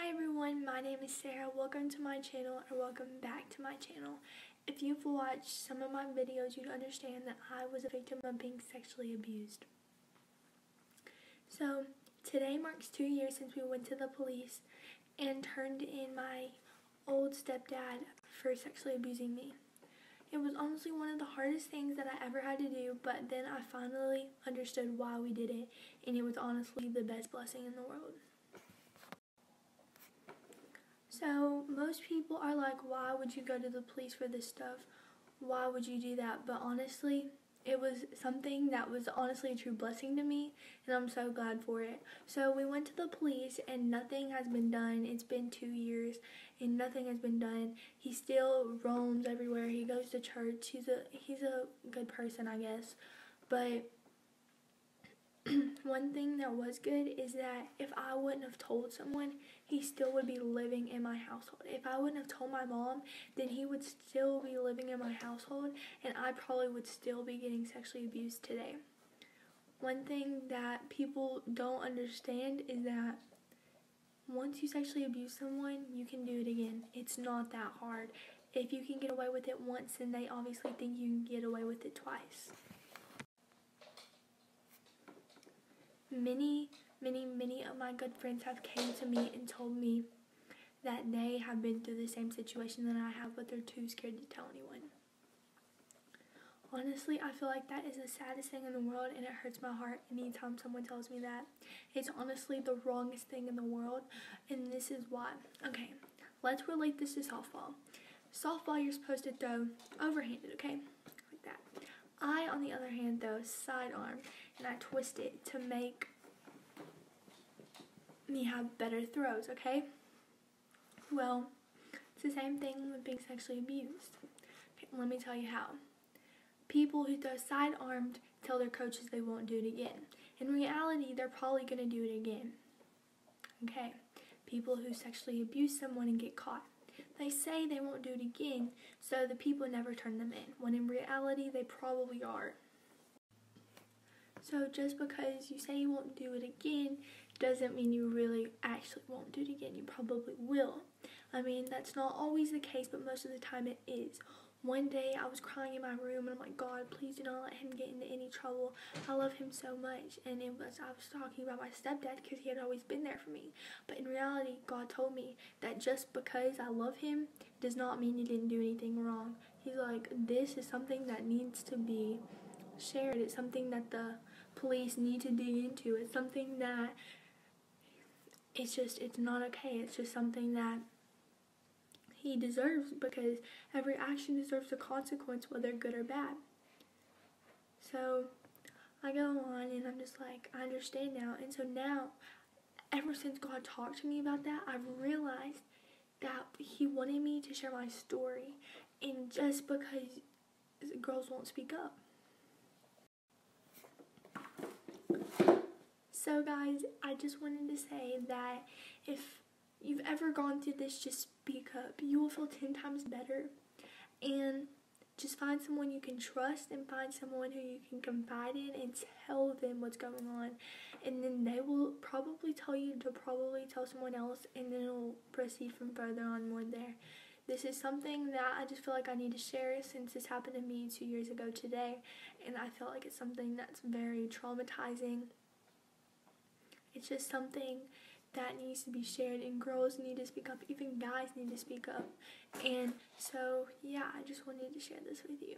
Hi everyone, my name is Sarah. Welcome to my channel or welcome back to my channel. If you've watched some of my videos, you'd understand that I was a victim of being sexually abused. So today marks 2 years since we went to the police and turned in my old stepdad for sexually abusing me. It was honestly one of the hardest things that I ever had to do, but then I finally understood why we did it, and it was honestly the best blessing in the world. So most people are like, why would you go to the police for this stuff? Why would you do that? But honestly, it was something that was honestly a true blessing to me, and I'm so glad for it. So we went to the police and nothing has been done. It's been 2 years and nothing has been done. He still roams everywhere. He goes to church. He's a good person, I guess. But one thing that was good is that if I wouldn't have told someone, he still would be living in my household. If I wouldn't have told my mom, then he would still be living in my household, and I probably would still be getting sexually abused today. One thing that people don't understand is that once you sexually abuse someone, you can do it again. It's not that hard. If you can get away with it once, then they obviously think you can get away with it twice. Many of my good friends have came to me and told me that they have been through the same situation that I have, but they're too scared to tell anyone. Honestly, I feel like that is the saddest thing in the world, and it hurts my heart anytime someone tells me that. It's honestly the wrongest thing in the world, and this is why. Okay, let's relate this to softball. Softball, you're supposed to throw overhanded, okay? Like that. I, on the other hand, throw sidearm, and I twist it to make me have better throws, okay? Well, it's the same thing with being sexually abused. Okay, let me tell you how. People who throw sidearmed tell their coaches they won't do it again. In reality, they're probably going to do it again. Okay, people who sexually abuse someone and get caught. They say they won't do it again, so the people never turn them in, when in reality, they probably are. So just because you say you won't do it again doesn't mean you really actually won't do it again. You probably will. I mean, that's not always the case, but most of the time it is. One day I was crying in my room and I'm like, God, please do not let him get into any trouble. I love him so much. And I was talking about my stepdad because he had always been there for me. But in reality, God told me that just because I love him does not mean he didn't do anything wrong. He's like, this is something that needs to be shared. It's something that the police need to dig into. It's something that it's not okay. It's just something that he deserves, because every action deserves a consequence, whether good or bad. So I go on and I'm just like, I understand now. And so now, ever since God talked to me about that, I've realized that he wanted me to share my story, and just because girls won't speak up. So guys, I just wanted to say that if you've ever gone through this, just speak up. You will feel 10 times better. And just find someone you can trust, and find someone who you can confide in and tell them what's going on. And then they will probably tell you to probably tell someone else, and then it'll proceed from further on more there. This is something that I just feel like I need to share, since this happened to me 2 years ago today. And I feel like it's something that's very traumatizing. It's just something that needs to be shared, and girls need to speak up, even guys need to speak up. And so, yeah, I just wanted to share this with you.